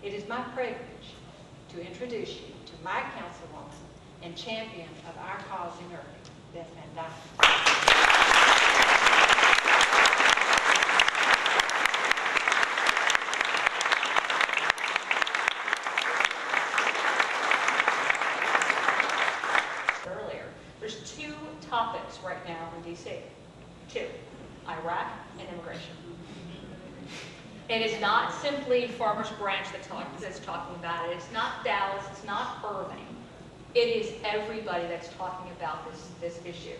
It is my privilege to introduce you to my councilwoman and champion of our cause in Irving, Beth Van Dyke. There's two topics right now in D.C. Two, Iraq and immigration. It is not simply Farmers Branch that's talking about it. It's not Dallas, it's not Irving. It is everybody that's talking about this issue.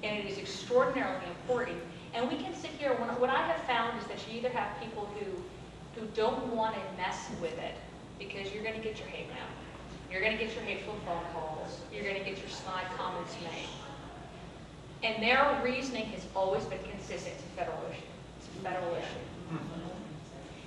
And it is extraordinarily important. And we can sit here, what I have found is that you either have people who don't want to mess with it because you're going to get your hate mail. You're going to get your hateful phone calls. You're going to get your snide comments made. And their reasoning has always been consistent. It's a federal issue. It's a federal issue.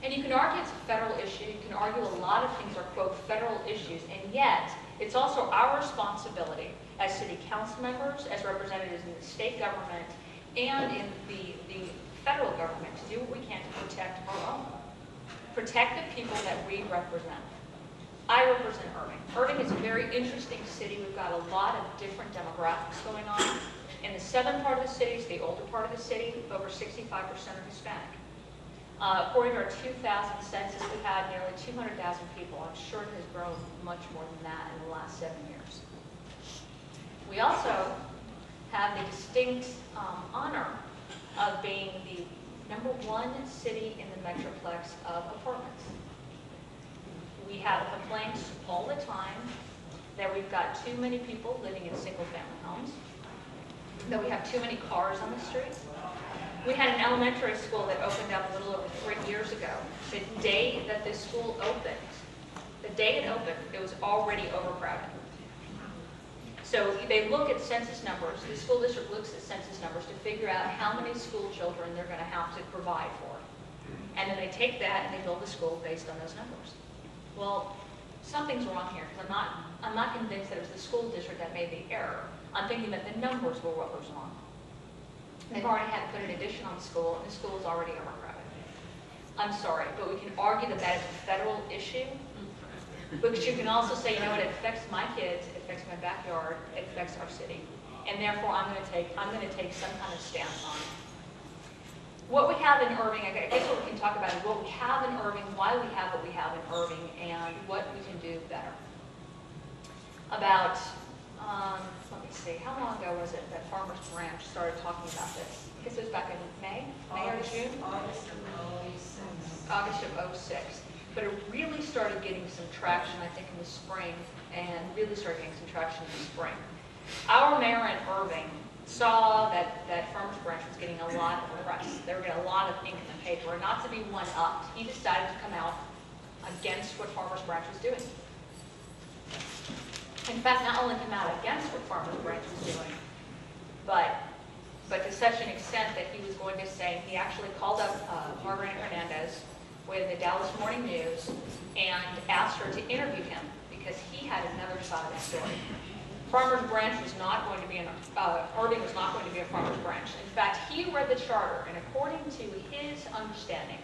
And you can argue it's a federal issue. You can argue a lot of things are, quote, federal issues. And yet, it's also our responsibility as city council members, as representatives in the state government, and in the federal government to do what we can to protect our own. Protect the people that we represent. I represent Irving. Irving is a very interesting city. We've got a lot of different demographics going on. In the southern part of the city, it's the older part of the city, over 65% are Hispanic. According to our 2000 census, we had nearly 200,000 people. I'm sure it has grown much more than that in the last 7 years. We also have the distinct honor of being the #1 city in the Metroplex of apartments. We have complaints all the time that we've got too many people living in single-family homes, that we have too many cars on the streets. We had an elementary school that opened up a little over 3 years ago. The day that this school opened, it was already overcrowded. So they look at census numbers, the school district looks at census numbers to figure out how many school children they're going to have to provide for. And then they take that and they build a school based on those numbers. Well, something's wrong here, because I'm not convinced that it was the school district that made the error. I'm thinking that the numbers were what was wrong. They've already had to put an addition on the school, and the school is already overcrowded. I'm sorry, but we can argue that that is a federal issue, because you can also say, you know what, it affects my kids, it affects my backyard, it affects our city, and therefore I'm going to take some kind of stance on it. What we have in Irving, I guess what we can talk about is what we have in Irving, why we have what we have in Irving, and what we can do better. About, let me see, how long ago was it that Farmers Branch started talking about this? I guess it was back in May or June? August of 06. August of 06. But it really started getting some traction, I think, in the spring, and really started getting some traction in the spring. Our mayor in Irving saw that Farmers Branch was getting a lot of press. They were getting a lot of ink in the paper. Not to be one-upped, he decided to come out against what Farmers Branch was doing. In fact, not only come out against what Farmers Branch was doing, but to such an extent that he was going to say, he actually called up Margarita Hernandez with the Dallas Morning News and asked her to interview him because he had another side of the story. Farmers Branch was not going to be Irving was not going to be a Farmers Branch. In fact, he read the charter, and according to his understanding,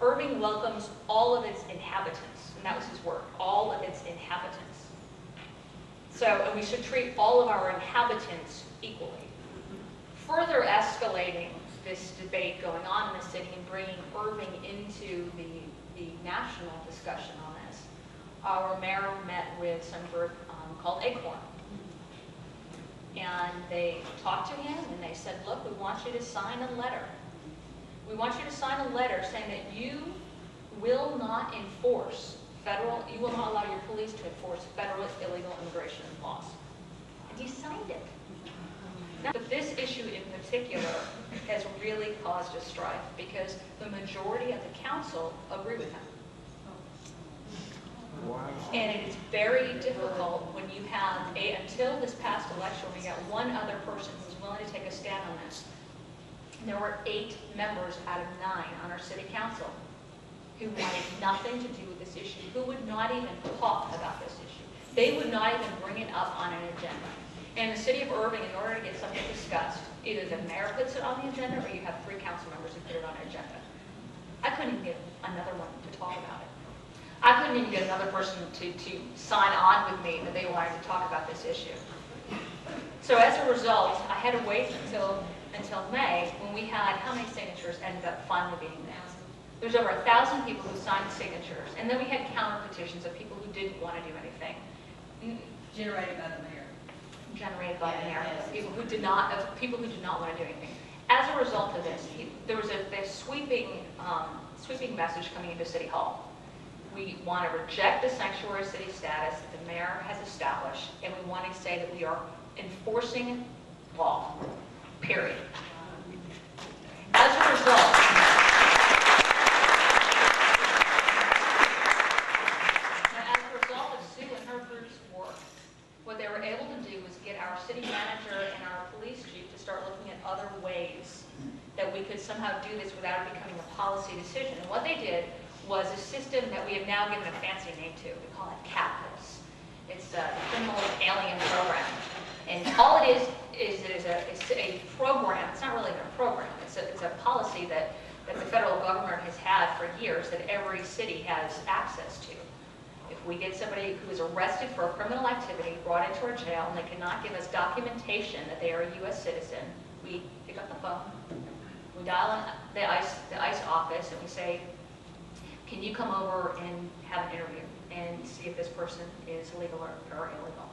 Irving welcomes all of its inhabitants, and that was his word, all of its inhabitants. So, and we should treat all of our inhabitants equally. Further escalating this debate going on in the city and bringing Irving into the national discussion on this, our mayor met with some group called Acorn. And they talked to him and they said, look, we want you to sign a letter. We want you to sign a letter saying that you will not enforce you will not allow your police to enforce federal illegal immigration laws. And he signed it. Now, but this issue in particular has really caused a strife because the majority of the council agree with him. Wow. And it is very difficult when you have, until this past election, we got one other person who was willing to take a stand on this. And there were 8 members out of 9 on our city council who wanted nothing to do with this issue, who would not even talk about this issue. They would not even bring it up on an agenda. And the city of Irving, in order to get something discussed, either the mayor puts it on the agenda or you have 3 council members who put it on an agenda. I couldn't even get another one to talk about it. I couldn't even get another person to sign on with me that they wanted to talk about this issue. So as a result, I had to wait until May, when we had, how many signatures ended up finally being there? There's over 1,000 people who signed signatures, and then we had counter petitions of people who didn't want to do anything. Generated by the mayor. Generated by the mayor, Yes. people who did not want to do anything. As a result of this, there was a sweeping message coming into City Hall. We want to reject the sanctuary city status that the mayor has established, and we want to say that we are enforcing law, period. As a result, of Sue and her group's work, what they were able to do was get our city manager and our police chief to start looking at other ways that we could somehow do this without it becoming a policy decision. And what they did was a system that we have now given a fancy name to. We call it CAPLIS. It's a criminal alien program. And all it is a program. It's not really a program. It's a policy that the federal government has had for years that every city has access to. If we get somebody who is arrested for a criminal activity, brought into our jail, and they cannot give us documentation that they are a U.S. citizen, we pick up the phone, we dial in the ICE office, and we say, can you come over and have an interview and see if this person is legal or illegal?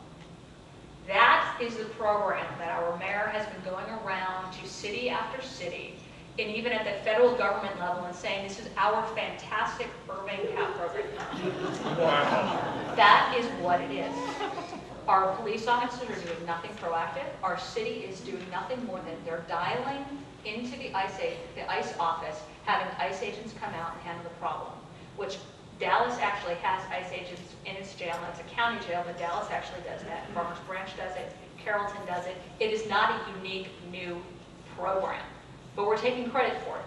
That is the program that our mayor has been going around to city after city, and even at the federal government level, and saying this is our fantastic urban CAP program. Wow. That is what it is. Our police officers are doing nothing proactive. Our city is doing nothing more than they're dialing into the ICE office, having ICE agents come out and handle the problem, which Dallas actually has ICE agents in its jail. It's a county jail, but Dallas actually does that. Farmers Branch does it. Carrollton does it. It is not a unique new program, but we're taking credit for it.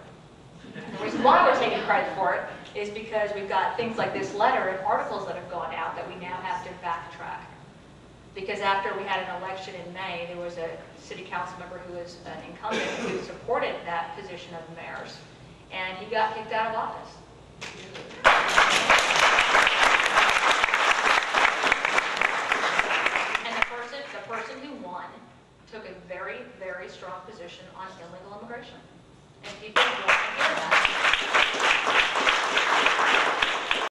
The reason why we're taking credit for it is because we've got things like this letter and articles that have gone out that we now have to backtrack. Because after we had an election in May, there was a city council member who was an incumbent who supported that position of the mayor's, and he got kicked out of office.